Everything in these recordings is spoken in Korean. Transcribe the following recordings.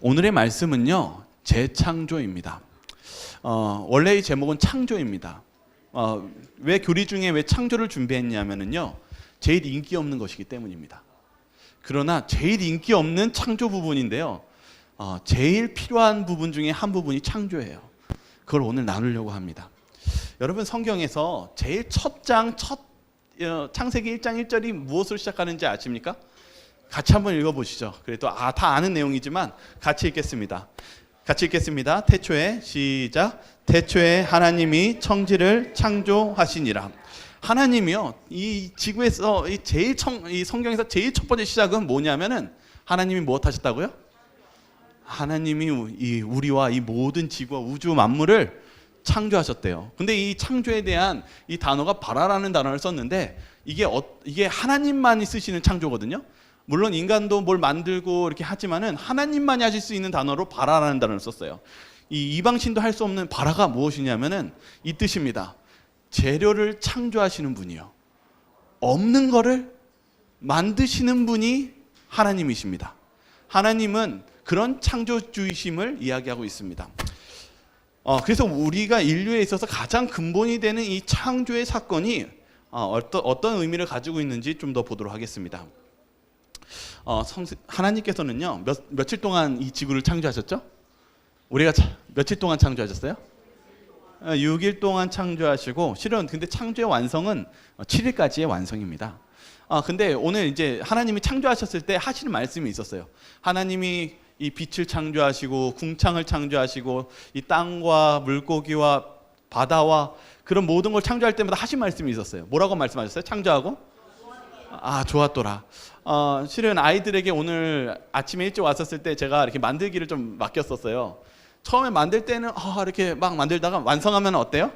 오늘의 말씀은요, 재창조입니다. 원래의 제목은 창조입니다. 왜 교리 중에 왜 창조를 준비했냐면요, 제일 인기 없는 것이기 때문입니다. 그러나 제일 인기 없는 창조 부분인데요, 제일 필요한 부분 중에 한 부분이 창조예요. 그걸 오늘 나누려고 합니다. 여러분, 성경에서 제일 첫 창세기 1장 1절이 무엇으로 시작하는지 아십니까? 같이 한번 읽어보시죠. 그래도 다 아는 내용이지만 같이 읽겠습니다. 태초에 시작. 태초에 하나님이 천지를 창조하시니라. 하나님이요, 이 지구에서 이 성경에서 제일 첫 번째 시작은 뭐냐면은 하나님이 무엇 하셨다고요? 하나님이 우리와 이 모든 지구와 우주 만물을 창조하셨대요. 근데 이 창조에 대한 이 단어가 바라라는 단어를 썼는데 이게 하나님만이 쓰시는 창조거든요. 물론 인간도 뭘 만들고 이렇게 하지만은 하나님만이 하실 수 있는 단어로 바라라는 단어를 썼어요. 이 이방신도 할 수 없는 바라가 무엇이냐면은 이 뜻입니다. 재료를 창조하시는 분이요, 없는 거를 만드시는 분이 하나님이십니다. 하나님은 그런 창조주의심을 이야기하고 있습니다. 그래서 우리가 인류에 있어서 가장 근본이 되는 이 창조의 사건이 어떤 의미를 가지고 있는지 좀 더 보도록 하겠습니다. 하나님께서는요, 며칠 동안 이 지구를 창조하셨죠? 우리가 며칠 동안 창조하셨어요? 6일 동안 창조하시고, 실은 근데 창조의 완성은 7일까지의 완성입니다. 근데 오늘 이제 하나님이 창조하셨을 때 하시는 말씀이 있었어요. 하나님이 이 빛을 창조하시고 궁창을 창조하시고 이 땅과 물고기와 바다와 그런 모든 걸 창조할 때마다 하신 말씀이 있었어요. 뭐라고 말씀하셨어요? 창조하고? 좋았더라. 실은 아이들에게 오늘 아침에 일찍 왔었을 때 제가 이렇게 만들기를 좀 맡겼었어요. 처음에 만들 때는 이렇게 막 만들다가 완성하면 어때요?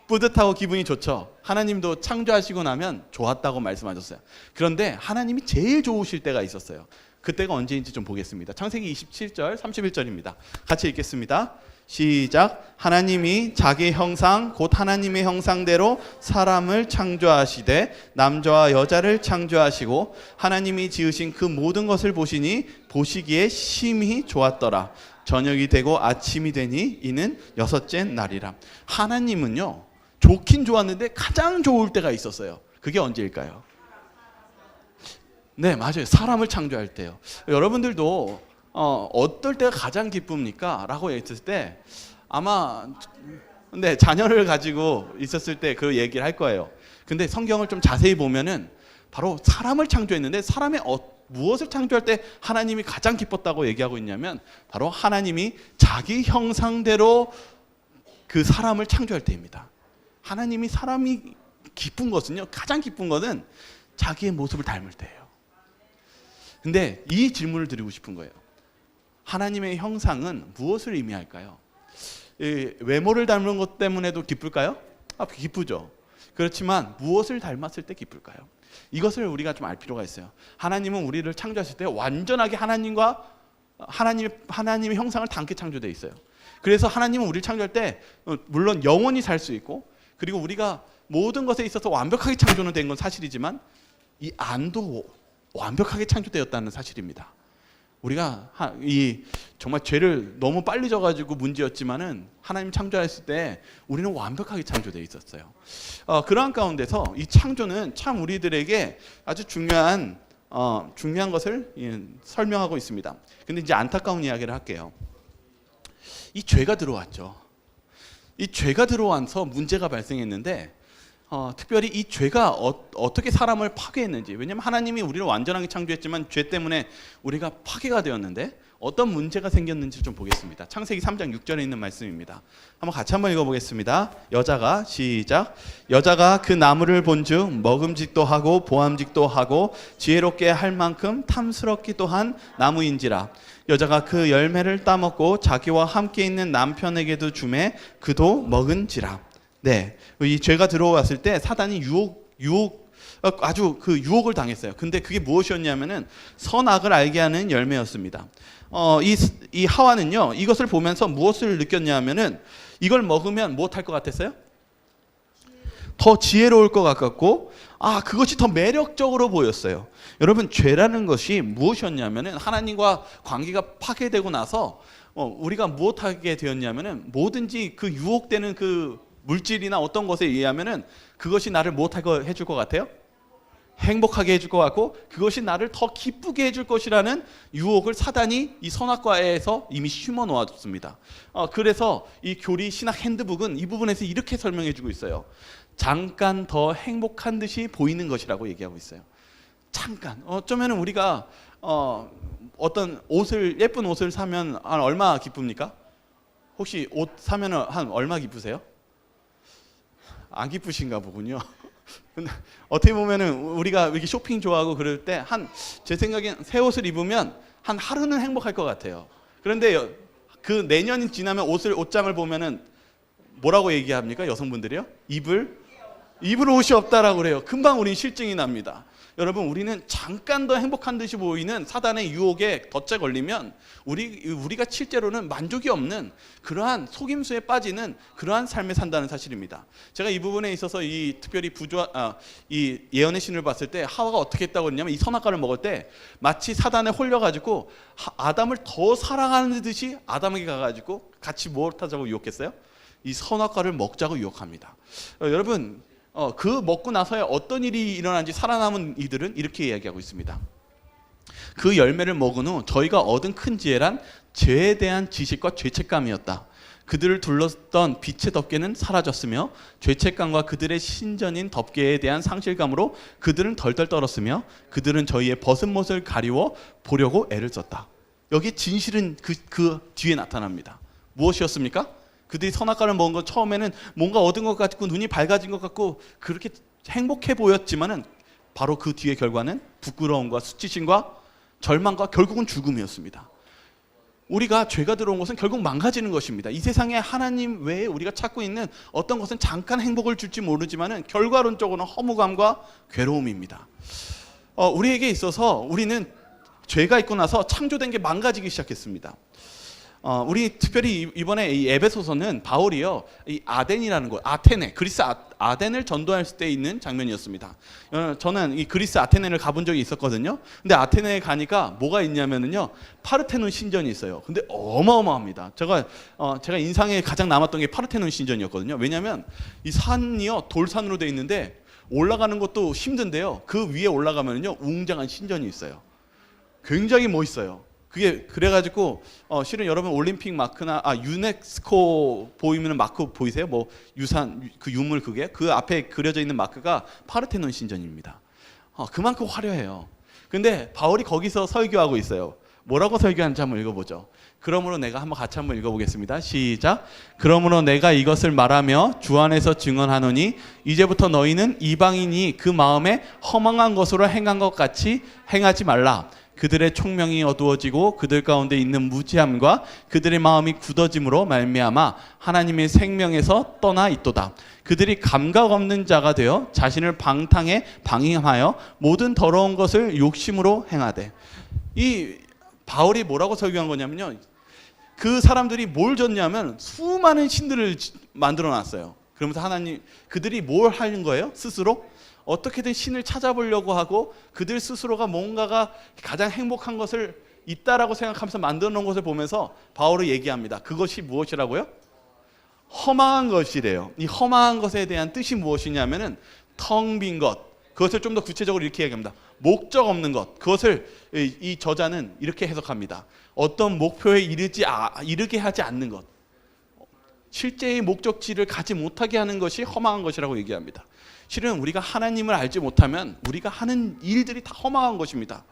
뿌듯하고 기분이 좋죠. 하나님도 창조하시고 나면 좋았다고 말씀하셨어요. 그런데 하나님이 제일 좋으실 때가 있었어요. 그때가 언제인지 좀 보겠습니다. 창세기 27절 31절입니다. 같이 읽겠습니다. 시작. 하나님이 자기 형상 곧 하나님의 형상대로 사람을 창조하시되 남자와 여자를 창조하시고 하나님이 지으신 그 모든 것을 보시니 보시기에 심히 좋았더라. 저녁이 되고 아침이 되니 이는 6째 날이라. 하나님은요, 좋긴 좋았는데 가장 좋을 때가 있었어요. 그게 언제일까요? 네, 맞아요. 사람을 창조할 때요. 여러분들도 어떨 때가 가장 기쁩니까? 라고 했을 때 아마 자녀를 가지고 있었을 때 그 얘기를 할 거예요. 근데 성경을 좀 자세히 보면은 바로 사람을 창조했는데 사람의 무엇을 창조할 때 하나님이 가장 기뻤다고 얘기하고 있냐면 바로 하나님이 자기 형상대로 그 사람을 창조할 때입니다. 하나님이 사람이 기쁜 것은요, 가장 기쁜 것은 자기의 모습을 닮을 때예요. 근데 이 질문을 드리고 싶은 거예요. 하나님의 형상은 무엇을 의미할까요? 외모를 닮은 것 때문에도 기쁠까요? 기쁘죠. 그렇지만 무엇을 닮았을 때 기쁠까요? 이것을 우리가 좀 알 필요가 있어요. 하나님은 우리를 창조하실 때 완전하게 하나님의 형상을 닮게 창조되어 있어요. 그래서 하나님은 우리를 창조할 때 물론 영원히 살 수 있고, 그리고 우리가 모든 것에 있어서 완벽하게 창조는 된 건 사실이지만 이 안도 완벽하게 창조되었다는 사실입니다. 우리가 정말 죄를 너무 빨리 져가지고 문제였지만은 하나님 창조했을 때 우리는 완벽하게 창조되어 있었어요. 그러한 가운데서 이 창조는 참 우리들에게 아주 중요한 것을 설명하고 있습니다. 근데 이제 안타까운 이야기를 할게요. 이 죄가 들어왔죠. 이 죄가 들어와서 문제가 발생했는데 특별히 이 죄가 어떻게 사람을 파괴했는지, 왜냐하면 하나님이 우리를 완전하게 창조했지만 죄 때문에 우리가 파괴가 되었는데 어떤 문제가 생겼는지 좀 보겠습니다. 창세기 3장 6절에 있는 말씀입니다. 같이 한번 읽어보겠습니다. 시작. 여자가 그 나무를 본즉 먹음직도 하고 보암직도 하고 지혜롭게 할 만큼 탐스럽기도 한 나무인지라. 여자가 그 열매를 따먹고 자기와 함께 있는 남편에게도 주매 그도 먹은지라. 네, 이 죄가 들어왔을 때 사단이 아주 그 유혹을 당했어요. 근데 그게 무엇이었냐면은 선악을 알게 하는 열매였습니다. 이 하와는요, 이것을 보면서 무엇을 느꼈냐면은 이걸 먹으면 무엇 할 것 같았어요? 더 지혜로울 것 같았고, 그것이 더 매력적으로 보였어요. 여러분, 죄라는 것이 무엇이었냐면은 하나님과 관계가 파괴되고 나서 우리가 무엇하게 되었냐면은 뭐든지 그 유혹되는 그 물질이나 어떤 것에 의하면은 그것이 나를 무엇하게 해줄 것 같아요? 행복하게 해줄 것 같고, 그것이 나를 더 기쁘게 해줄 것이라는 유혹을 사단이 이 선악과에서 이미 심어 놓아줬습니다. 그래서 이 교리 신학 핸드북은 이 부분에서 이렇게 설명해 주고 있어요. 잠깐 더 행복한 듯이 보이는 것이라고 얘기하고 있어요. 잠깐. 어쩌면 우리가 어떤 옷을, 예쁜 옷을 사면 한 얼마 기쁩니까? 혹시 옷 사면 한 얼마 기쁘세요? 안 기쁘신가 보군요. 근데 어떻게 보면은 우리가 이렇게 쇼핑 좋아하고 그럴 때 제 생각엔 새 옷을 입으면 한 하루는 행복할 것 같아요. 그런데 그 내년이 지나면 옷장을 보면은 뭐라고 얘기합니까? 여성분들이요? 입을 옷이 없다라고 그래요. 금방 우린 실증이 납니다. 여러분, 우리는 잠깐 더 행복한 듯이 보이는 사단의 유혹에 덫에 걸리면 우리가 실제로는 만족이 없는 그러한 속임수에 빠지는 그러한 삶을 산다는 사실입니다. 제가 이 부분에 있어서 특별히 이 예언의 신을 봤을 때 하와가 어떻게 했다고 했냐면, 이 선악과를 먹을 때 마치 사단에 홀려가지고 아담을 더 사랑하는 듯이 아담에게 가가지고 같이 뭘 하자고 유혹했어요? 이 선악과를 먹자고 유혹합니다. 여러분, 그 먹고 나서야 어떤 일이 일어난지 살아남은 이들은 이렇게 이야기하고 있습니다. 그 열매를 먹은 후 저희가 얻은 큰 지혜란 죄에 대한 지식과 죄책감이었다. 그들을 둘렀던 빛의 덮개는 사라졌으며 죄책감과 그들의 신전인 덮개에 대한 상실감으로 그들은 덜덜 떨었으며 그들은 저희의 벗은 못을 가리워 보려고 애를 썼다. 여기 진실은 그 뒤에 나타납니다. 무엇이었습니까? 그들이 선악과를 먹은 것, 처음에는 뭔가 얻은 것 같고 눈이 밝아진 것 같고 그렇게 행복해 보였지만은 바로 그 뒤의 결과는 부끄러움과 수치심과 절망과 결국은 죽음이었습니다. 우리가 죄가 들어온 것은 결국 망가지는 것입니다. 이 세상에 하나님 외에 우리가 찾고 있는 어떤 것은 잠깐 행복을 줄지 모르지만은 결과론적으로는 허무감과 괴로움입니다. 우리에게 있어서 우리는 죄가 있고 나서 창조된 게 망가지기 시작했습니다. 우리 특별히 이번에 이 에베소서는 바울이요, 이 아덴이라는 곳, 아테네, 그리스 아덴을 전도할 때 있는 장면이었습니다. 저는 이 그리스 아테네를 가본 적이 있었거든요. 근데 아테네에 가니까 뭐가 있냐면은요, 파르테논 신전이 있어요. 근데 어마어마합니다. 제가 인상에 가장 남았던 게 파르테논 신전이었거든요. 왜냐하면 이 산이요, 돌산으로 돼 있는데 올라가는 것도 힘든데요, 그 위에 올라가면은요, 웅장한 신전이 있어요. 굉장히 멋있어요. 그래가지고 실은 여러분 올림픽 마크나 유네스코 보이면 마크 보이세요? 뭐 유산 그 유물 그 앞에 그려져 있는 마크가 파르테논 신전입니다. 그만큼 화려해요. 근데 바울이 거기서 설교하고 있어요. 뭐라고 설교하는지 한번 읽어보죠. 그러므로 내가 한번 같이 한번 읽어보겠습니다. 시작. 그러므로 내가 이것을 말하며 주 안에서 증언하노니 이제부터 너희는 이방인이 그 마음에 허망한 것으로 행한 것 같이 행하지 말라. 그들의 총명이 어두워지고 그들 가운데 있는 무지함과 그들의 마음이 굳어짐으로 말미암아 하나님의 생명에서 떠나 있도다. 그들이 감각 없는 자가 되어 자신을 방탕에 방임하여 모든 더러운 것을 욕심으로 행하되. 이 바울이 뭐라고 설교한 거냐면요, 그 사람들이 뭘 졌냐면 수많은 신들을 만들어 놨어요. 그러면서 그들이 뭘 하는 거예요? 스스로 어떻게든 신을 찾아보려고 하고 그들 스스로가 뭔가가 가장 행복한 것을 있다라고 생각하면서 만들어 놓은 것을 보면서 바울이 얘기합니다. 그것이 무엇이라고요? 허망한 것이래요. 이 허망한 것에 대한 뜻이 무엇이냐면은 텅 빈 것. 그것을 좀 더 구체적으로 이렇게 얘기합니다. 목적 없는 것. 그것을 이 저자는 이렇게 해석합니다. 어떤 목표에 이르게 하지 않는 것. 실제의 목적지를 가지 못하게 하는 것이 허망한 것이라고 얘기합니다. 실은 우리가 하나님을 알지 못하면 우리가 하는 일들이 다 허망한 것입니다.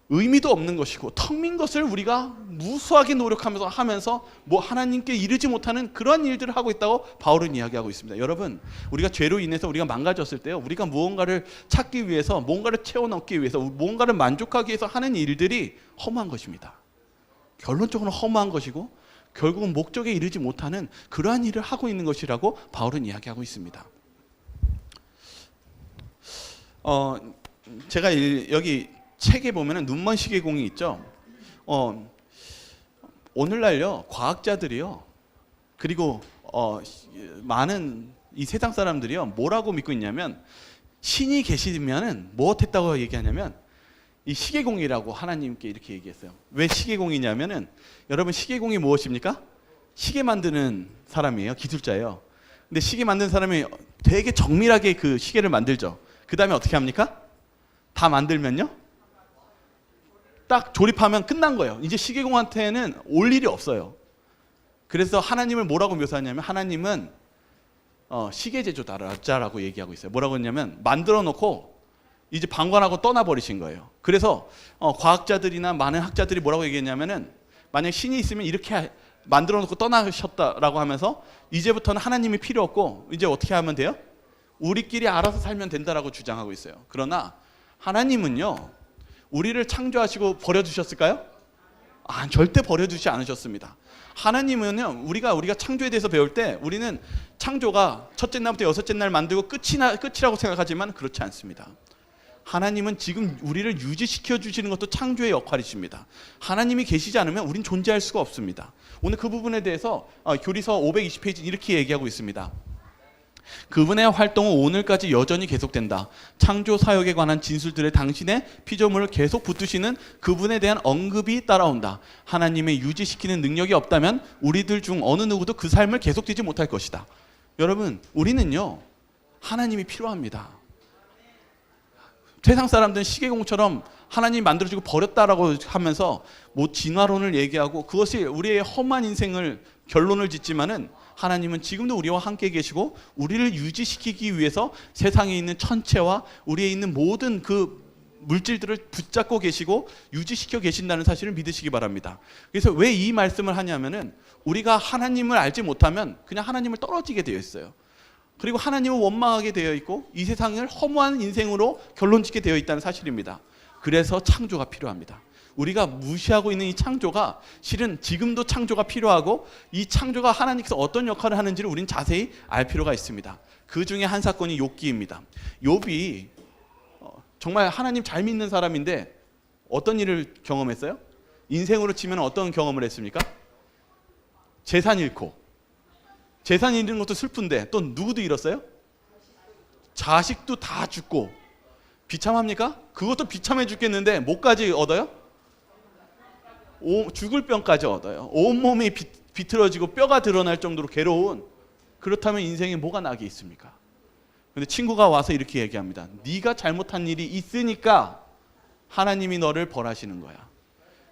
의미도 없는 것이고 텅 빈 것을 우리가 무수하게 노력하면서 뭐 하나님께 이르지 못하는 그런 일들을 하고 있다고 바울은 이야기하고 있습니다. 여러분, 우리가 죄로 인해서 우리가 망가졌을 때요, 우리가 무언가를 찾기 위해서, 뭔가를 채워 넣기 위해서, 뭔가를 만족하기 위해서 하는 일들이 허무한 것입니다. 결론적으로 허무한 것이고 결국은 목적에 이르지 못하는 그러한 일을 하고 있는 것이라고 바울은 이야기하고 있습니다. 제가 여기 책에 보면은 눈먼 시계공이 있죠. 오늘날요, 과학자들이요, 그리고 많은 이 세상 사람들이요, 뭐라고 믿고 있냐면 신이 계시면은 무엇했다고 얘기하냐면 이 시계공이라고 하나님께 이렇게 얘기했어요. 왜 시계공이냐면은 여러분 시계공이 무엇입니까? 시계 만드는 사람이에요. 기술자예요. 근데 시계 만드는 사람이 되게 정밀하게 그 시계를 만들죠. 그 다음에 어떻게 합니까? 다 만들면요, 딱 조립하면 끝난 거예요. 이제 시계공한테는 올 일이 없어요. 그래서 하나님을 뭐라고 묘사하냐면 하나님은 시계 제조자라고 얘기하고 있어요. 뭐라고 했냐면 만들어 놓고 이제 방관하고 떠나버리신 거예요. 그래서 과학자들이나 많은 학자들이 뭐라고 얘기했냐면은 만약 신이 있으면 이렇게 만들어 놓고 떠나셨다라고 하면서 이제부터는 하나님이 필요 없고 이제 어떻게 하면 돼요? 우리끼리 알아서 살면 된다라고 주장하고 있어요. 그러나 하나님은요, 우리를 창조하시고 버려두셨을까요? 절대 버려두지 않으셨습니다. 하나님은요, 우리가 창조에 대해서 배울 때 우리는 창조가 첫째 날부터 여섯째 날 만들고 끝이라고 생각하지만 그렇지 않습니다. 하나님은 지금 우리를 유지시켜 주시는 것도 창조의 역할이십니다. 하나님이 계시지 않으면 우린 존재할 수가 없습니다. 오늘 그 부분에 대해서 교리서 520페이지 이렇게 얘기하고 있습니다. 그분의 활동은 오늘까지 여전히 계속된다. 창조 사역에 관한 진술들의 당신의 피조물을 계속 붙드시는 그분에 대한 언급이 따라온다. 하나님의 유지시키는 능력이 없다면 우리들 중 어느 누구도 그 삶을 계속되지 못할 것이다. 여러분, 우리는요, 하나님이 필요합니다. 세상 사람들은 시계공처럼 하나님 만들어주고 버렸다라고 하면서 뭐 진화론을 얘기하고 그것이 우리의 험한 인생을 결론을 짓지만은 하나님은 지금도 우리와 함께 계시고 우리를 유지시키기 위해서 세상에 있는 천체와 우리에 있는 모든 그 물질들을 붙잡고 계시고 유지시켜 계신다는 사실을 믿으시기 바랍니다. 그래서 왜 이 말씀을 하냐면은 우리가 하나님을 알지 못하면 그냥 하나님을 떨어지게 되어 있어요. 그리고 하나님을 원망하게 되어 있고 이 세상을 허무한 인생으로 결론짓게 되어 있다는 사실입니다. 그래서 창조가 필요합니다. 우리가 무시하고 있는 이 창조가 실은 지금도 창조가 필요하고 이 창조가 하나님께서 어떤 역할을 하는지를 우린 자세히 알 필요가 있습니다. 그 중에 한 사건이 욥기입니다. 욥이 정말 하나님 잘 믿는 사람인데 어떤 일을 경험했어요? 인생으로 치면 어떤 경험을 했습니까? 재산 잃고, 재산 잃는 것도 슬픈데 또 누구도 잃었어요? 자식도 다 죽고. 비참합니까? 그것도 비참해 죽겠는데 뭐까지 얻어요? 죽을 병까지 얻어요. 온몸이 비틀어지고 뼈가 드러날 정도로 괴로운. 그렇다면 인생에 뭐가 낙이 있습니까? 근데 친구가 와서 이렇게 얘기합니다. 네가 잘못한 일이 있으니까 하나님이 너를 벌하시는 거야.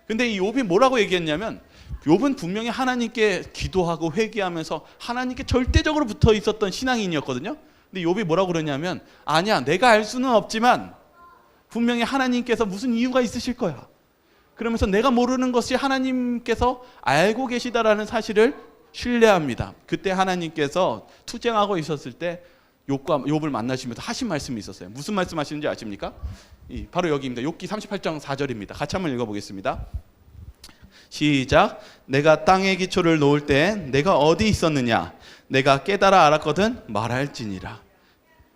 근데 이 욥이 뭐라고 얘기했냐면 욥은 분명히 하나님께 기도하고 회개하면서 하나님께 절대적으로 붙어 있었던 신앙인이었거든요. 근데 욥이 뭐라고 그러냐면 아니야, 내가 알 수는 없지만 분명히 하나님께서 무슨 이유가 있으실 거야. 그러면서 내가 모르는 것이 하나님께서 알고 계시다라는 사실을 신뢰합니다. 그때 하나님께서 투쟁하고 있었을 때 욥을 만나시면서 하신 말씀이 있었어요. 무슨 말씀 하시는지 아십니까? 바로 여기입니다. 욥기 38장 4절입니다. 같이 한번 읽어보겠습니다. 시작. 내가 땅에 기초를 놓을 때 내가 어디 있었느냐? 내가 깨달아 알았거든 말할지니라.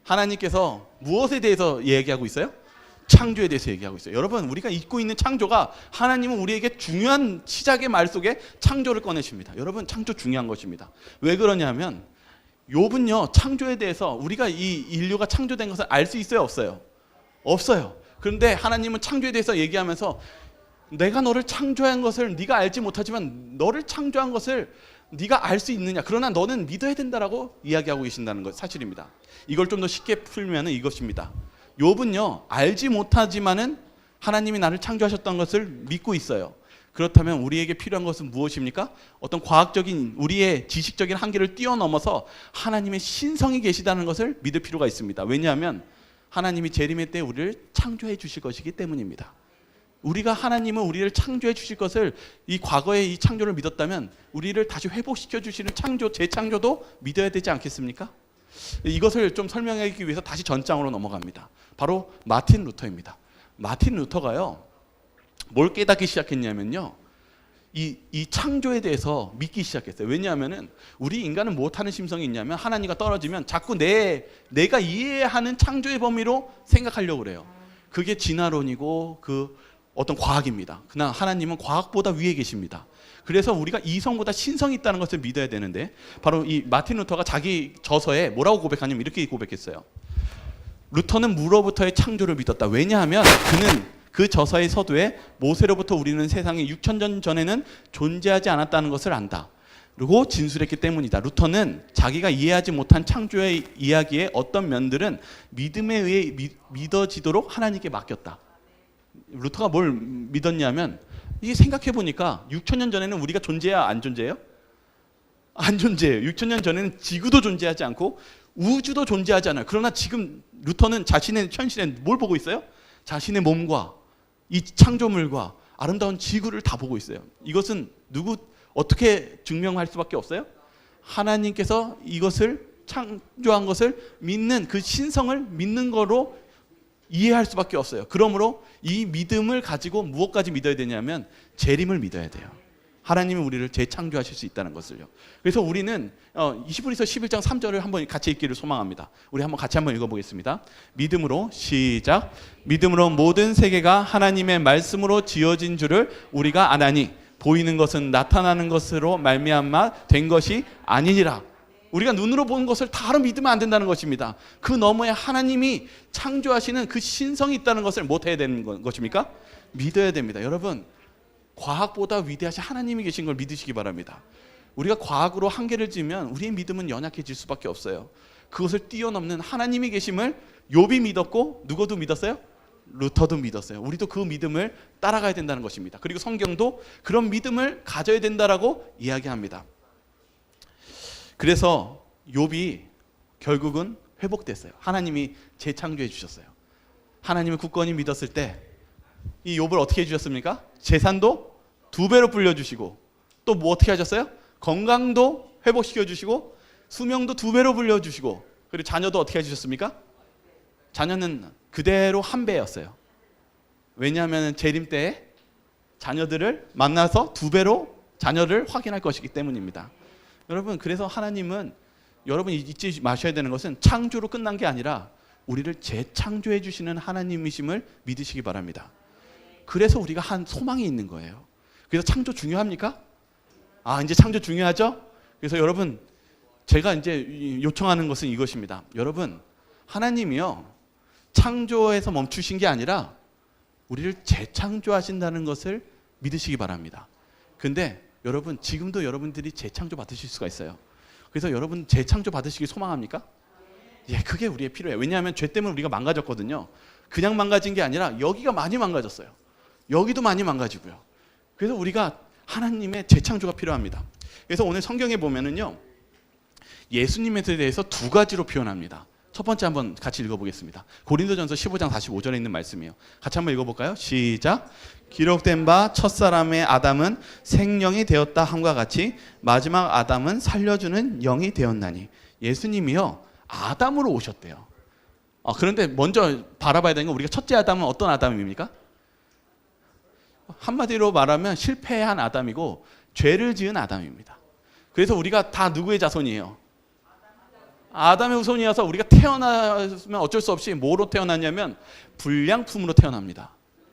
하나님께서 무엇에 대해서 얘기하고 있어요? 창조에 대해서 얘기하고 있어요. 여러분, 우리가 잊고 있는 창조가 하나님은 우리에게 중요한 시작의 말 속에 창조를 꺼내십니다. 여러분, 창조 중요한 것입니다. 왜 그러냐면 욥은요, 창조에 대해서 우리가 이 인류가 창조된 것을 알 수 있어요, 없어요? 없어요. 그런데 하나님은 창조에 대해서 얘기하면서 내가 너를 창조한 것을 네가 알지 못하지만 너를 창조한 것을 네가 알 수 있느냐? 그러나 너는 믿어야 된다라고 이야기하고 계신다는 것 사실입니다. 이걸 좀 더 쉽게 풀면 이것입니다. 욥은요, 알지 못하지만은 하나님이 나를 창조하셨던 것을 믿고 있어요. 그렇다면 우리에게 필요한 것은 무엇입니까? 어떤 과학적인 우리의 지식적인 한계를 뛰어넘어서 하나님의 신성이 계시다는 것을 믿을 필요가 있습니다. 왜냐하면 하나님이 재림의 때 우리를 창조해 주실 것이기 때문입니다. 우리가 하나님은 우리를 창조해 주실 것을 이 과거의 이 창조를 믿었다면 우리를 다시 회복시켜 주시는 창조, 재창조도 믿어야 되지 않겠습니까? 이것을 좀 설명하기 위해서 다시 전장으로 넘어갑니다. 바로 마틴 루터입니다. 마틴 루터가요, 뭘 깨닫기 시작했냐면요, 이 창조에 대해서 믿기 시작했어요. 왜냐하면은 우리 인간은 못하는 심성이 있냐면 하나님과 떨어지면 자꾸 내가 이해하는 창조의 범위로 생각하려고 그래요. 그게 진화론이고 그 어떤 과학입니다. 그러나 하나님은 과학보다 위에 계십니다. 그래서 우리가 이성보다 신성이 있다는 것을 믿어야 되는데, 바로 이 마틴 루터가 자기 저서에 뭐라고 고백하냐면 이렇게 고백했어요. 루터는 무로부터의 창조를 믿었다. 왜냐하면 그는 그 저서의 서두에 모세로부터 우리는 세상에 6,000년 전에는 존재하지 않았다는 것을 안다. 그리고 진술했기 때문이다. 루터는 자기가 이해하지 못한 창조의 이야기의 어떤 면들은 믿음에 의해 믿어지도록 하나님께 맡겼다. 루터가 뭘 믿었냐면, 이게 생각해 보니까 6,000년 전에는 우리가 존재해야 안 존재해요? 안 존재해요. 6,000년 전에는 지구도 존재하지 않고 우주도 존재하지 않아요. 그러나 지금 루터는 자신의 현실에 뭘 보고 있어요? 자신의 몸과 이 창조물과 아름다운 지구를 다 보고 있어요. 이것은 어떻게 증명할 수밖에 없어요? 하나님께서 이것을 창조한 것을 믿는, 그 신성을 믿는 거로 이해할 수밖에 없어요. 그러므로 이 믿음을 가지고 무엇까지 믿어야 되냐면 재림을 믿어야 돼요. 하나님이 우리를 재창조하실 수 있다는 것을요. 그래서 우리는 히브리서 11장 3절을 한번 같이 읽기를 소망합니다. 우리 같이 한번 읽어보겠습니다. 믿음으로, 시작. 믿음으로 모든 세계가 하나님의 말씀으로 지어진 줄을 우리가 아나니 보이는 것은 나타나는 것으로 말미암아 된 것이 아니니라. 우리가 눈으로 보는 것을 다로 믿으면 안 된다는 것입니다. 그 너머에 하나님이 창조하시는 그 신성이 있다는 것을 못 해야 되는 것입니까? 믿어야 됩니다. 여러분, 과학보다 위대하신 하나님이 계신 걸 믿으시기 바랍니다. 우리가 과학으로 한계를 지으면 우리의 믿음은 연약해질 수밖에 없어요. 그것을 뛰어넘는 하나님이 계심을 욥이 믿었고, 누구도 믿었어요? 루터도 믿었어요. 우리도 그 믿음을 따라가야 된다는 것입니다. 그리고 성경도 그런 믿음을 가져야 된다라고 이야기합니다. 그래서 욥이 결국은 회복됐어요. 하나님이 재창조해 주셨어요. 하나님을 굳건히 믿었을 때 이 욥을 어떻게 해주셨습니까? 재산도 2배로 불려주시고, 또 뭐 어떻게 하셨어요? 건강도 회복시켜 주시고, 수명도 2배로 불려주시고, 그리고 자녀도 어떻게 해주셨습니까? 자녀는 그대로 1배였어요. 왜냐하면 재림 때에 자녀들을 만나서 2배로 자녀를 확인할 것이기 때문입니다. 여러분, 그래서 하나님은, 여러분 잊지 마셔야 되는 것은 창조로 끝난 게 아니라 우리를 재창조해 주시는 하나님이심을 믿으시기 바랍니다. 그래서 우리가 한 소망이 있는 거예요. 그래서 창조 중요합니까? 이제 창조 중요하죠? 그래서 여러분, 제가 이제 요청하는 것은 이것입니다. 여러분, 하나님이요, 창조에서 멈추신 게 아니라 우리를 재창조하신다는 것을 믿으시기 바랍니다. 근데 여러분, 지금도 여러분들이 재창조 받으실 수가 있어요. 그래서 여러분 재창조 받으시기 소망합니까? 예, 그게 우리의 필요해요. 왜냐하면 죄 때문에 우리가 망가졌거든요. 그냥 망가진 게 아니라 여기가 많이 망가졌어요. 여기도 많이 망가지고요. 그래서 우리가 하나님의 재창조가 필요합니다. 그래서 오늘 성경에 보면은요, 예수님에 대해서 2가지로 표현합니다. 첫 번째 한번 같이 읽어보겠습니다. 고린도전서 15장 45절에 있는 말씀이에요. 같이 한번 읽어볼까요? 시작. 기록된 바 첫사람의 아담은 생령이 되었다 함과 같이 마지막 아담은 살려주는 영이 되었나니. 예수님이요, 아담으로 오셨대요. 그런데 먼저 바라봐야 되는 건, 우리가 첫째 아담은 어떤 아담입니까? 한마디로 말하면 실패한 아담이고 죄를 지은 아담입니다. 그래서 우리가 다 누구의 자손이에요? 아담의 후손이어서 우리가 태어나면 어쩔 수 없이 뭐로 태어났냐면 불량품으로 태어납니다.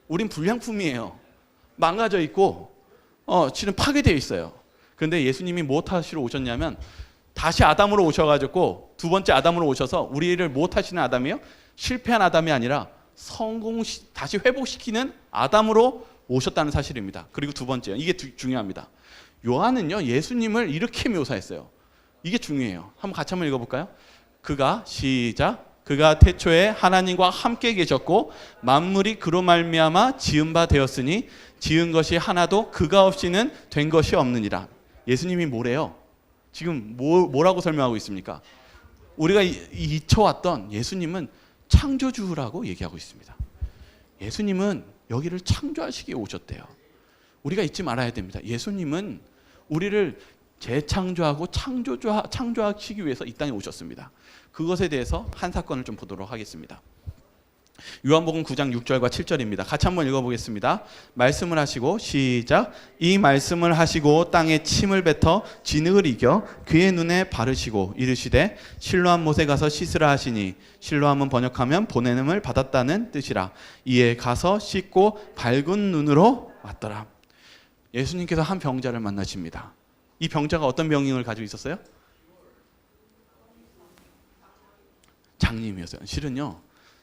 우린 불량품이에요. 망가져 있고 실은 파괴되어 있어요. 그런데 예수님이 무엇 하시러 오셨냐면 다시 아담으로 오셔가지고, 2번째 아담으로 오셔서 우리를 무엇 하시는 아담이에요? 실패한 아담이 아니라 다시 회복시키는 아담으로 오셨다는 사실입니다. 그리고 2번째, 이게 중요합니다. 요한은요, 예수님을 이렇게 묘사했어요. 이게 중요해요. 같이 한번 읽어볼까요? 그가, 시작. 그가 태초에 하나님과 함께 계셨고 만물이 그로 말미암아 지은 바 되었으니 지은 것이 하나도 그가 없이는 된 것이 없느니라. 예수님이 뭐래요? 지금 뭐라고 설명하고 있습니까? 우리가 잊혀왔던 예수님은 창조주라고 얘기하고 있습니다. 예수님은 여기를 창조하시기에 오셨대요. 우리가 잊지 말아야 됩니다. 예수님은 우리를 재창조하고 창조하시기 위해서 이 땅에 오셨습니다. 그것에 대해서 한 사건을 좀 보도록 하겠습니다. 요한복음 9장 6절과 7절입니다. 같이 한번 읽어보겠습니다. 말씀을 하시고 시작. 이 말씀을 하시고 땅에 침을 뱉어 진흙을 이겨 그의 눈에 바르시고 이르시되 실로암 못에 가서 씻으라 하시니 실로암은 번역하면 보냄을 받았다는 뜻이라. 이에 가서 씻고 밝은 눈으로 왔더라. 예수님께서 한 병자를 만나십니다. 이 병자가 어떤 병을 가지고 있었어요? 장님이었어요. 실은요,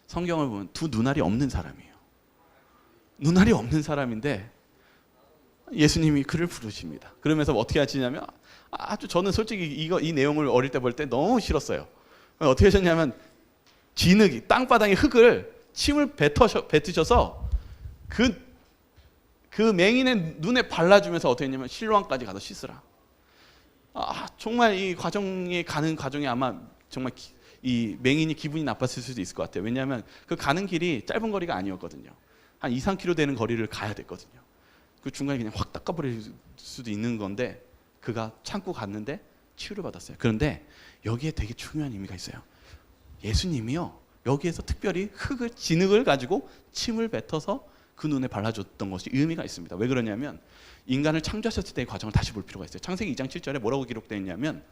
성경을 보면 두 눈알이 없는 사람이에요. 눈알이 없는 사람인데 예수님이 그를 부르십니다. 그러면서 어떻게 하시냐면, 아주 저는 솔직히 이 내용을 어릴 때 볼 때 너무 싫었어요. 어떻게 하셨냐면 진흙이 땅바닥에 흙을 침을 뱉으셔서 그 맹인의 눈에 발라주면서 어떻게 했냐면 실로암까지 가서 씻으라. 정말 이 과정에 가는 과정이 아마 정말 이 맹인이 기분이 나빴을 수도 있을 것 같아요. 왜냐하면 그 가는 길이 짧은 거리가 아니었거든요. 한 2-3km 되는 거리를 가야 됐거든요. 그 중간에 그냥 확 닦아버릴 수도 있는 건데 그가 참고 갔는데 치유를 받았어요. 그런데 여기에 되게 중요한 의미가 있어요. 예수님이요, 여기에서 특별히 진흙을 가지고 침을 뱉어서 그 눈에 발라줬던 것이 의미가 있습니다. 왜 그러냐면 인간을 창조하셨을 때의 과정을 다시 볼 필요가 있어요. 창세기 2장 7절에 뭐라고 기록되어 있냐면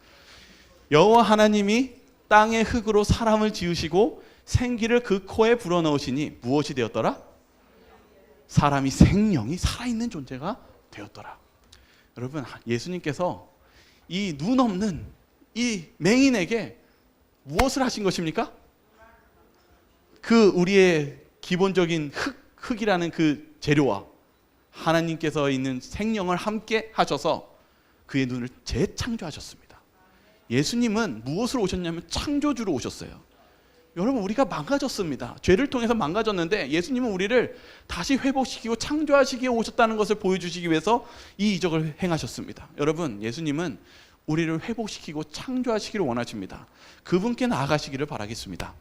여호와 하나님이 땅의 흙으로 사람을 지으시고 생기를 그 코에 불어넣으시니 무엇이 되었더라? 사람이 생명이 살아있는 존재가 되었더라. 여러분, 예수님께서 이 눈 없는 이 맹인에게 무엇을 하신 것입니까? 그 우리의 기본적인 흙이라는 그 재료와 하나님께서 있는 생명을 함께 하셔서 그의 눈을 재창조하셨습니다. 예수님은 무엇으로 오셨냐면 창조주로 오셨어요. 여러분, 우리가 망가졌습니다. 죄를 통해서 망가졌는데 예수님은 우리를 다시 회복시키고 창조하시기에 오셨다는 것을 보여주시기 위해서 이 이적을 행하셨습니다. 여러분, 예수님은 우리를 회복시키고 창조하시기를 원하십니다. 그분께 나아가시기를 바라겠습니다.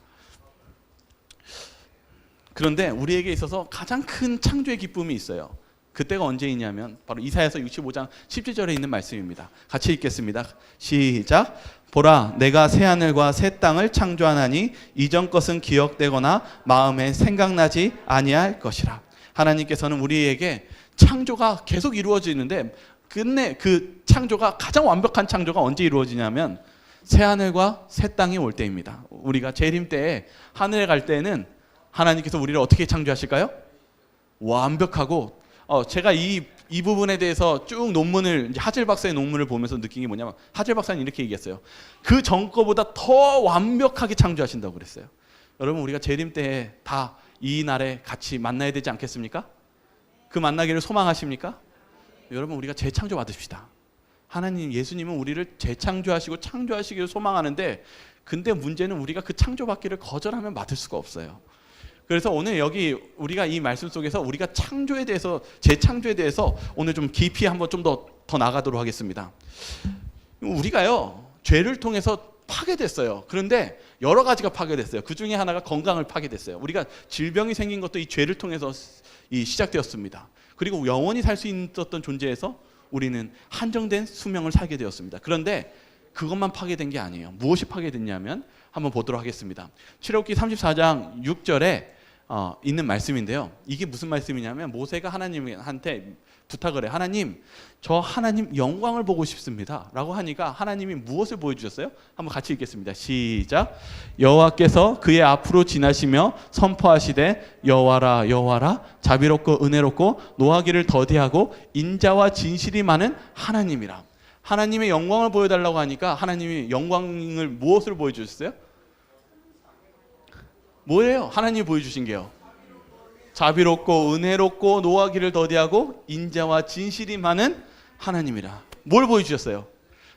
그런데 우리에게 있어서 가장 큰 창조의 기쁨이 있어요. 그때가 언제이냐면 바로 이사야서 65장 17절에 있는 말씀입니다. 같이 읽겠습니다. 시작. 보라, 내가 새하늘과 새 땅을 창조하나니 이전 것은 기억되거나 마음에 생각나지 아니할 것이라. 하나님께서는 우리에게 창조가 계속 이루어지는데 끝내 그 창조가 가장 완벽한 창조가 언제 이루어지냐면 새하늘과 새 땅이 올 때입니다. 우리가 재림 때에 하늘에 갈 때는 하나님께서 우리를 어떻게 창조하실까요? 완벽하고, 제가 이 부분에 대해서 쭉 논문을, 하젤 박사의 논문을 보면서 느낀 게 뭐냐면, 하젤 박사는 이렇게 얘기했어요. 그 전 거보다 더 완벽하게 창조하신다고 그랬어요. 여러분, 우리가 재림 때에 다 이 날에 같이 만나야 되지 않겠습니까? 그 만나기를 소망하십니까? 여러분, 우리가 재창조 받읍시다. 하나님, 예수님은 우리를 재창조하시고 창조하시기를 소망하는데, 근데 문제는 우리가 그 창조받기를 거절하면 받을 수가 없어요. 그래서 오늘 여기 우리가 이 말씀 속에서 우리가 창조에 대해서, 재창조에 대해서 오늘 좀 깊이 한번 좀 더 나가도록 하겠습니다. 우리가요, 죄를 통해서 파괴됐어요. 그런데 여러 가지가 파괴됐어요. 그 중에 하나가 건강을 파괴됐어요. 우리가 질병이 생긴 것도 이 죄를 통해서 시작되었습니다. 그리고 영원히 살 수 있었던 존재에서 우리는 한정된 수명을 살게 되었습니다. 그런데 그것만 파괴된 게 아니에요. 무엇이 파괴됐냐면 한번 보도록 하겠습니다. 출애굽기 34장 6절에 있는 말씀인데요. 이게 무슨 말씀이냐면 모세가 하나님한테 부탁을 해. 하나님, 저 하나님 영광을 보고 싶습니다 라고 하니까 하나님이 무엇을 보여주셨어요? 한번 같이 읽겠습니다. 시작. 여호와께서 그의 앞으로 지나시며 선포하시되 여호와라 여호와라 자비롭고 은혜롭고 노하기를 더디하고 인자와 진실이 많은 하나님이라. 하나님의 영광을 보여달라고 하니까 하나님이 영광을 무엇을 보여주셨어요? 뭐예요? 하나님이 보여주신 게요. 자비롭고 은혜롭고 노하기를 더디하고 인자와 진실이 많은 하나님이라. 뭘 보여주셨어요?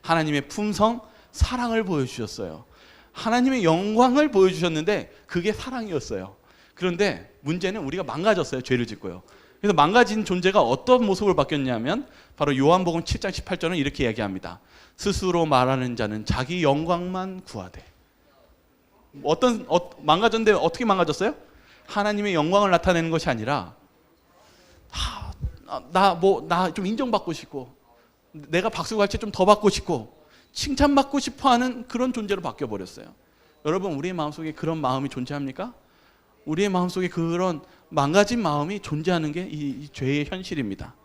하나님의 품성, 사랑을 보여주셨어요. 하나님의 영광을 보여주셨는데 그게 사랑이었어요. 그런데 문제는 우리가 망가졌어요. 죄를 짓고요. 그래서 망가진 존재가 어떤 모습을 바뀌었냐면 바로 요한복음 7장 18절은 이렇게 이야기합니다. 스스로 말하는 자는 자기 영광만 구하되. 망가졌는데 어떻게 망가졌어요? 하나님의 영광을 나타내는 것이 아니라 나 좀 인정받고 싶고 내가 박수갈채 좀 더 받고 싶고 칭찬받고 싶어하는 그런 존재로 바뀌어버렸어요. 여러분, 우리의 마음속에 그런 마음이 존재합니까? 우리의 마음속에 그런 망가진 마음이 존재하는 게 이 죄의 현실입니다.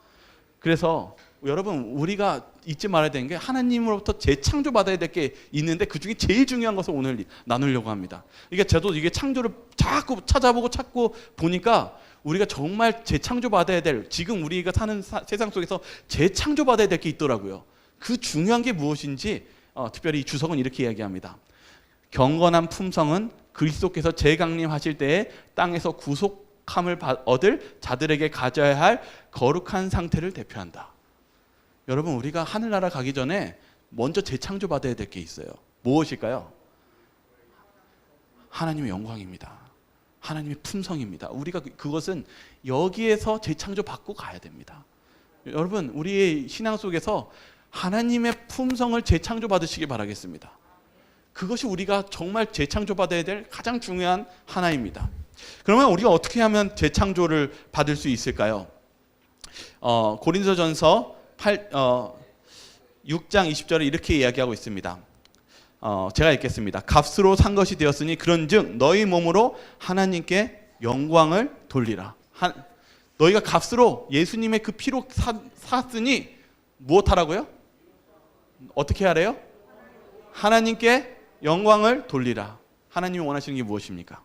그래서 여러분, 우리가 잊지 말아야 되는 게 하나님으로부터 재창조받아야 될 게 있는데 그 중에 제일 중요한 것을 오늘 나누려고 합니다. 저도 이게 창조를 자꾸 찾아보고 찾고 보니까 우리가 정말 재창조받아야 될, 지금 우리가 사는 세상 속에서 재창조받아야 될 게 있더라고요. 그 중요한 게 무엇인지 특별히 이 주석은 이렇게 이야기합니다. 경건한 품성은 그리스도께서 재강림하실 때에 땅에서 구속함을 얻을 자들에게 가져야 할 거룩한 상태를 대표한다. 여러분, 우리가 하늘나라 가기 전에 먼저 재창조받아야 될 게 있어요. 무엇일까요? 하나님의 영광입니다. 하나님의 품성입니다. 우리가 그것은 여기에서 재창조받고 가야 됩니다. 여러분, 우리의 신앙 속에서 하나님의 품성을 재창조받으시기 바라겠습니다. 그것이 우리가 정말 재창조받아야 될 가장 중요한 하나입니다. 그러면 우리가 어떻게 하면 재창조를 받을 수 있을까요? 고린도전서 6장 20절에 이렇게 이야기하고 있습니다. 제가 읽겠습니다. 값으로 산 것이 되었으니 그런즉 너희 몸으로 하나님께 영광을 돌리라. 너희가 값으로 예수님의 그 피로 샀으니 무엇하라고요? 어떻게 하래요? 하나님께 영광을 돌리라. 하나님이 원하시는 게 무엇입니까?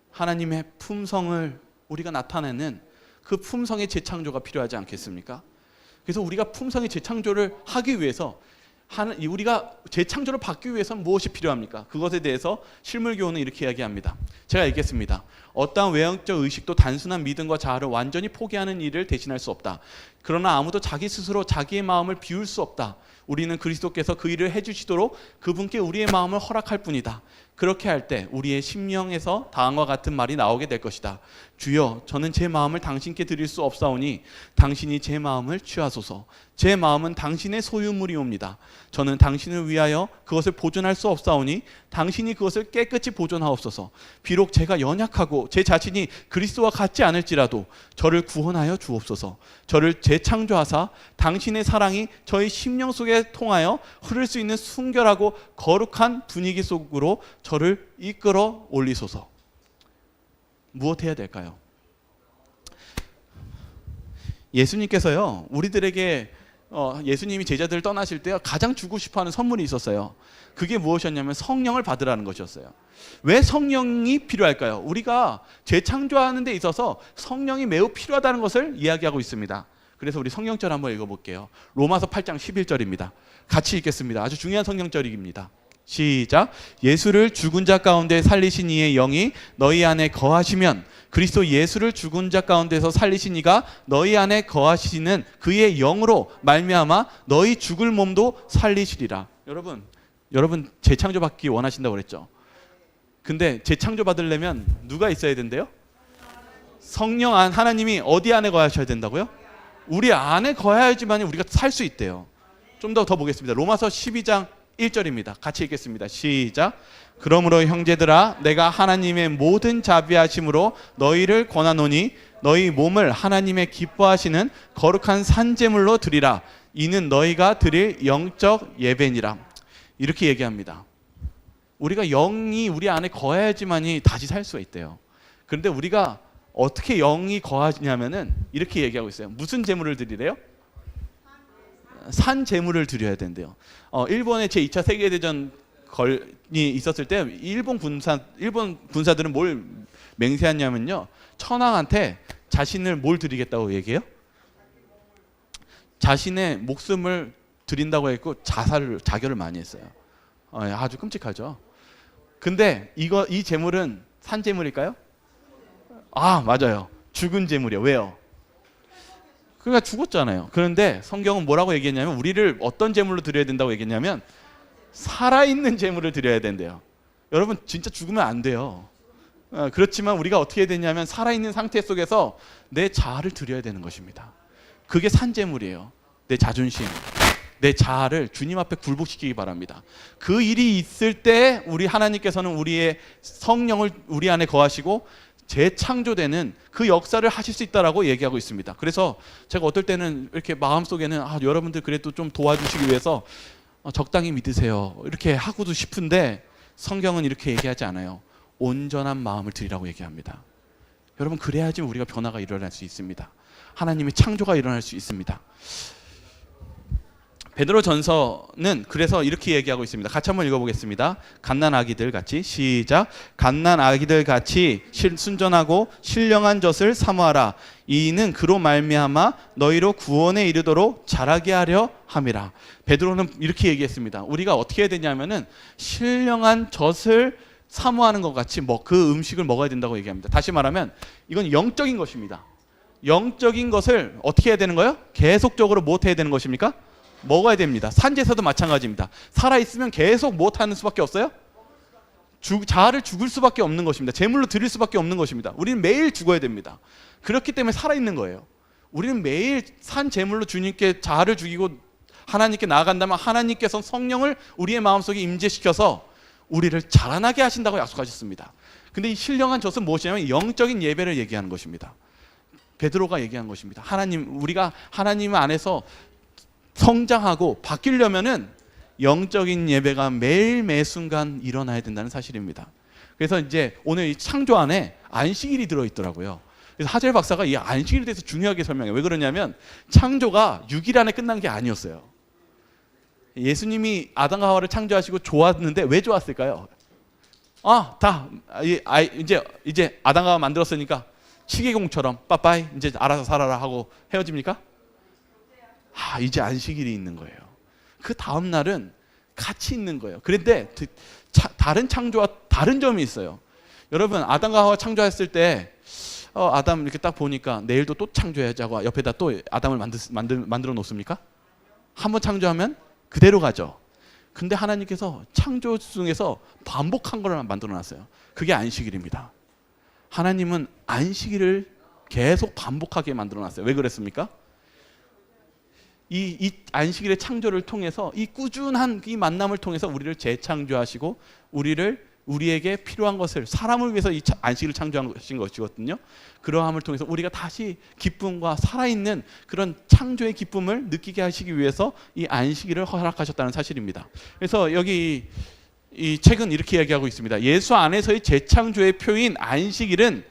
하나님의 품성을 우리가 나타내는 그 품성의 재창조가 필요하지 않겠습니까? 그래서 우리가 품성의 재창조를 하기 위해서 우리가 재창조를 받기 위해서는 무엇이 필요합니까? 그것에 대해서 실물교훈은 이렇게 이야기합니다. 제가 읽겠습니다. 어떠한 외형적 의식도 단순한 믿음과 자아를 완전히 포기하는 일을 대신할 수 없다. 그러나 아무도 자기 스스로 자기의 마음을 비울 수 없다. 우리는 그리스도께서 그 일을 해주시도록 그분께 우리의 마음을 허락할 뿐이다. 그렇게 할 때 우리의 심령에서 다음과 같은 말이 나오게 될 것이다. 주여, 저는 제 마음을 당신께 드릴 수 없사오니 당신이 제 마음을 취하소서. 제 마음은 당신의 소유물이옵니다. 저는 당신을 위하여 그것을 보존할 수 없사오니 당신이 그것을 깨끗이 보존하옵소서. 비록 제가 연약하고 제 자신이 그리스도와 같지 않을지라도 저를 구원하여 주옵소서. 저를 재창조하사 당신의 사랑이 저의 심령 속에 통하여 흐를 수 있는 순결하고 거룩한 분위기 속으로 저를 이끌어 올리소서. 무엇 해야 될까요? 예수님께서요, 우리들에게 예수님이 제자들을 떠나실 때 가장 주고 싶어하는 선물이 있었어요. 그게 무엇이었냐면 성령을 받으라는 것이었어요. 왜 성령이 필요할까요? 우리가 재창조하는 데 있어서 성령이 매우 필요하다는 것을 이야기하고 있습니다. 그래서 우리 성경절 한번 읽어볼게요. 로마서 8장 11절입니다. 같이 읽겠습니다. 아주 중요한 성경절입니다. 시작. 예수를 죽은 자 가운데 살리신 이의 영이 너희 안에 거하시면 그리스도 예수를 죽은 자 가운데서 살리신 이가 너희 안에 거하시는 그의 영으로 말미암아 너희 죽을 몸도 살리시리라. 여러분 재창조 받기 원하신다고 그랬죠. 근데 재창조 받으려면 누가 있어야 된대요? 성령 안, 하나님이 어디 안에 거하셔야 된다고요? 우리 안에 거하야지만 우리가 살 수 있대요. 좀 더 보겠습니다. 로마서 12장 1절입니다. 같이 읽겠습니다. 시작. 그러므로 형제들아, 내가 하나님의 모든 자비하심으로 너희를 권하노니 너희 몸을 하나님의 기뻐하시는 거룩한 산제물로 드리라. 이는 너희가 드릴 영적 예배니라. 이렇게 얘기합니다. 우리가 영이 우리 안에 거해야지만이 다시 살 수가 있대요. 그런데 우리가 어떻게 영이 거하냐면은 이렇게 얘기하고 있어요. 무슨 제물을 드리래요? 산 제물을 드려야 된대요. 일본의 제2차 세계대전이 있었을 때 일본 군사들은 뭘 맹세했냐면요, 천황한테 자신을 뭘 드리겠다고 얘기해요? 자신의 목숨을 드린다고 했고 자결을 많이 했어요. 아주 끔찍하죠. 근데 이 제물은 산 제물일까요? 아, 맞아요. 죽은 제물이요. 왜요? 그러니까 죽었잖아요. 그런데 성경은 뭐라고 얘기했냐면 우리를 어떤 제물로 드려야 된다고 얘기했냐면 살아있는 제물을 드려야 된대요. 여러분 진짜 죽으면 안 돼요. 그렇지만 우리가 어떻게 해야 되냐면 살아있는 상태 속에서 내 자아를 드려야 되는 것입니다. 그게 산제물이에요. 내 자존심, 내 자아를 주님 앞에 굴복시키기 바랍니다. 그 일이 있을 때 우리 하나님께서는 우리의 성령을 우리 안에 거하시고 재창조되는 그 역사를 하실 수 있다라고 얘기하고 있습니다. 그래서 제가 어떨 때는 이렇게 마음속에는 여러분들 그래도 좀 도와주시기 위해서 적당히 믿으세요 이렇게 하고도 싶은데 성경은 이렇게 얘기하지 않아요. 온전한 마음을 드리라고 얘기합니다. 여러분, 그래야지 우리가 변화가 일어날 수 있습니다. 하나님의 창조가 일어날 수 있습니다. 베드로전서는 그래서 이렇게 얘기하고 있습니다. 같이 한번 읽어보겠습니다. 갓난 아기들 같이 시작. 갓난 아기들 같이 순전하고 신령한 젖을 사모하라. 이는 그로 말미암아 너희로 구원에 이르도록 자라게 하려 함이라. 베드로는 이렇게 얘기했습니다. 우리가 어떻게 해야 되냐면은 신령한 젖을 사모하는 것 같이 그 음식을 먹어야 된다고 얘기합니다. 다시 말하면 이건 영적인 것입니다. 영적인 것을 어떻게 해야 되는 거예요? 계속적으로 뭐 해야 되는 것입니까? 먹어야 됩니다. 산제사도 마찬가지입니다. 살아있으면 계속 무엇하는 수밖에 없어요? 자아를 죽을 수밖에 없는 것입니다. 제물로 드릴 수밖에 없는 것입니다. 우리는 매일 죽어야 됩니다. 그렇기 때문에 살아있는 거예요. 우리는 매일 산 제물로 주님께 자아를 죽이고 하나님께 나아간다면 하나님께서 성령을 우리의 마음속에 임재시켜서 우리를 자라나게 하신다고 약속하셨습니다. 근데 이 신령한 젖은 무엇이냐면 영적인 예배를 얘기하는 것입니다. 베드로가 얘기한 것입니다. 우리가 하나님 안에서 성장하고 바뀌려면은 영적인 예배가 매일 매 순간 일어나야 된다는 사실입니다. 그래서 이제 오늘 이 창조 안에 안식일이 들어있더라고요. 그래서 하젤 박사가 이 안식일에 대해서 중요하게 설명해요. 왜 그러냐면 창조가 6일 안에 끝난 게 아니었어요. 예수님이 아담과 하와를 창조하시고 좋았는데 왜 좋았을까요? 이제 아담과 하와 만들었으니까 시계공처럼 빠빠이 이제 알아서 살아라 하고 헤어집니까? 이제 안식일이 있는 거예요. 그 다음 날은 같이 있는 거예요. 그런데 다른 창조와 다른 점이 있어요. 여러분, 아담과 하와 창조했을 때 아담 이렇게 딱 보니까 내일도 또 창조해야지 하고 옆에다 또 아담을 만들어 놓습니까? 한번 창조하면 그대로 가죠. 근데 하나님께서 창조 중에서 반복한 걸 만들어 놨어요. 그게 안식일입니다. 하나님은 안식일을 계속 반복하게 만들어 놨어요. 왜 그랬습니까? 이 안식일의 창조를 통해서 이 꾸준한 이 만남을 통해서 우리를 재창조하시고 우리에게 필요한 것을 사람을 위해서 이 안식일을 창조하신 것이거든요. 그러함을 통해서 우리가 다시 기쁨과 살아있는 그런 창조의 기쁨을 느끼게 하시기 위해서 이 안식일을 허락하셨다는 사실입니다. 그래서 여기 이 책은 이렇게 이야기하고 있습니다. 예수 안에서의 재창조의 표인 안식일은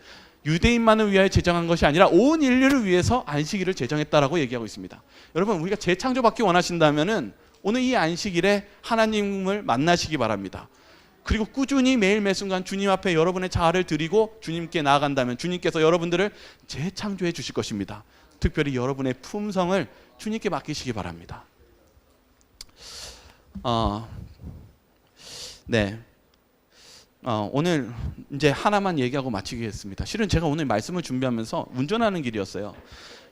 유대인만을 위하여 제정한 것이 아니라 온 인류를 위해서 안식일을 제정했다라고 얘기하고 있습니다. 여러분, 우리가 재창조받기 원하신다면은 오늘 이 안식일에 하나님을 만나시기 바랍니다. 그리고 꾸준히 매일 매 순간 주님 앞에 여러분의 자아를 드리고 주님께 나아간다면 주님께서 여러분들을 재창조해 주실 것입니다. 특별히 여러분의 품성을 주님께 맡기시기 바랍니다. 오늘 이제 하나만 얘기하고 마치겠습니다. 실은 제가 오늘 말씀을 준비하면서 운전하는 길이었어요.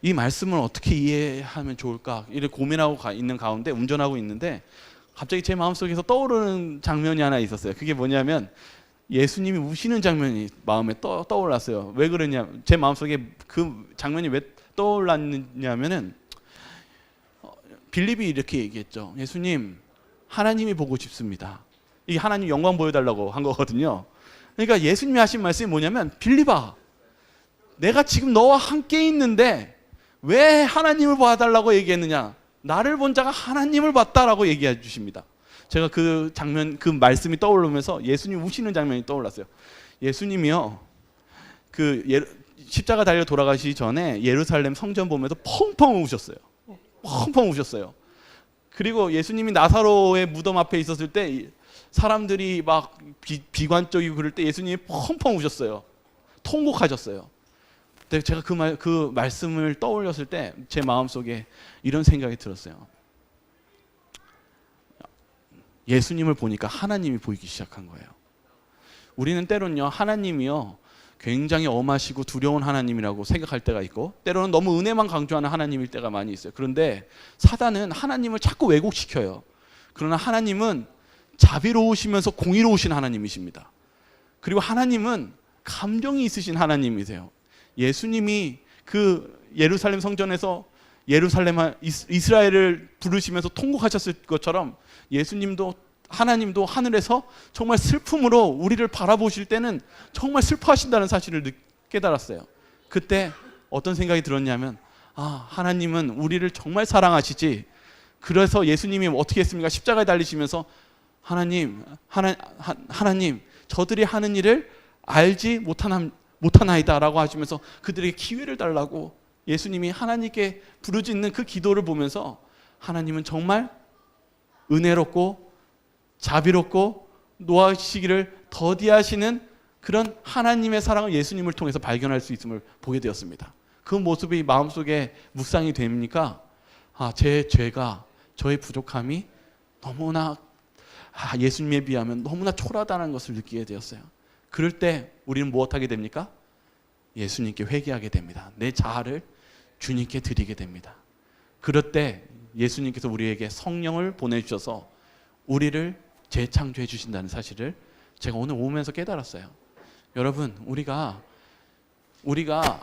이 말씀을 어떻게 이해하면 좋을까 이렇게 고민하고 있는 가운데 운전하고 있는데 갑자기 제 마음속에서 떠오르는 장면이 하나 있었어요. 그게 뭐냐면 예수님이 우시는 장면이 마음에 떠올랐어요. 왜 그러냐? 제 마음속에 그 장면이 왜 떠올랐냐면은 빌립이 이렇게 얘기했죠. 예수님, 하나님이 보고 싶습니다. 이게 하나님 영광 보여달라고 한 거거든요. 그러니까 예수님이 하신 말씀이 뭐냐면, 빌립아, 내가 지금 너와 함께 있는데 왜 하나님을 봐달라고 얘기했느냐? 나를 본 자가 하나님을 봤다라고 얘기해 주십니다. 제가 그 장면, 그 말씀이 떠오르면서 예수님 우시는 장면이 떠올랐어요. 예수님이요, 십자가 달려 돌아가시기 전에 예루살렘 성전 보면서 펑펑 우셨어요. 펑펑 우셨어요. 그리고 예수님이 나사로의 무덤 앞에 있었을 때 사람들이 막 비관적이고 그럴 때 예수님이 펑펑 우셨어요. 통곡하셨어요. 근데 제가 그 말씀을 떠올렸을 때 제 마음속에 이런 생각이 들었어요. 예수님을 보니까 하나님이 보이기 시작한 거예요. 우리는 때로는요, 하나님이요, 굉장히 엄하시고 두려운 하나님이라고 생각할 때가 있고, 때로는 너무 은혜만 강조하는 하나님일 때가 많이 있어요. 그런데 사단은 하나님을 자꾸 왜곡시켜요. 그러나 하나님은 자비로우시면서 공의로우신 하나님이십니다. 그리고 하나님은 감정이 있으신 하나님이세요. 예수님이 그 예루살렘 성전에서 이스라엘을 부르시면서 통곡하셨을 것처럼 예수님도, 하나님도 하늘에서 정말 슬픔으로 우리를 바라보실 때는 정말 슬퍼하신다는 사실을 깨달았어요. 그때 어떤 생각이 들었냐면, 하나님은 우리를 정말 사랑하시지. 그래서 예수님이 어떻게 했습니까? 십자가에 달리시면서 하나님, 저들이 하는 일을 알지 못하나이다라고 하시면서 그들에게 기회를 달라고 예수님이 하나님께 부르짖는 그 기도를 보면서 하나님은 정말 은혜롭고 자비롭고 노하시기를 더디하시는 그런 하나님의 사랑을 예수님을 통해서 발견할 수 있음을 보게 되었습니다. 그 모습이 마음속에 묵상이 됩니까? 제 죄가, 저의 부족함이 너무나 예수님에 비하면 너무나 초라하다는 것을 느끼게 되었어요. 그럴 때 우리는 무엇하게 됩니까? 예수님께 회개하게 됩니다. 내 자아를 주님께 드리게 됩니다. 그럴 때 예수님께서 우리에게 성령을 보내주셔서 우리를 재창조해 주신다는 사실을 제가 오늘 오면서 깨달았어요. 여러분, 우리가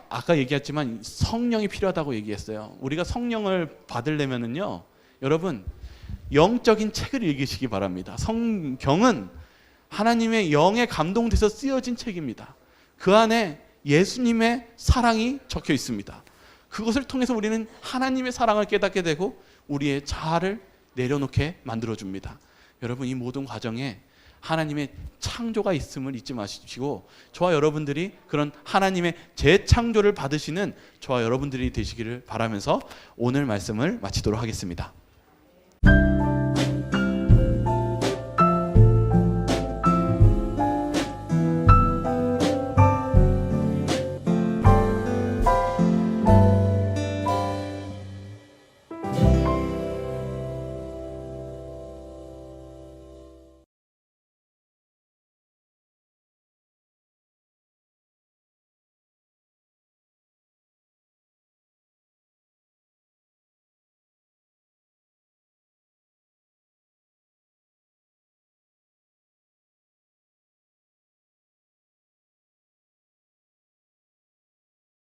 아까 얘기했지만 성령이 필요하다고 얘기했어요. 우리가 성령을 받으려면은요, 여러분, 영적인 책을 읽으시기 바랍니다. 성경은 하나님의 영에 감동돼서 쓰여진 책입니다. 그 안에 예수님의 사랑이 적혀 있습니다. 그것을 통해서 우리는 하나님의 사랑을 깨닫게 되고 우리의 자아를 내려놓게 만들어줍니다. 여러분, 이 모든 과정에 하나님의 창조가 있음을 잊지 마시고 저와 여러분들이 그런 하나님의 재창조를 받으시는 저와 여러분들이 되시기를 바라면서 오늘 말씀을 마치도록 하겠습니다.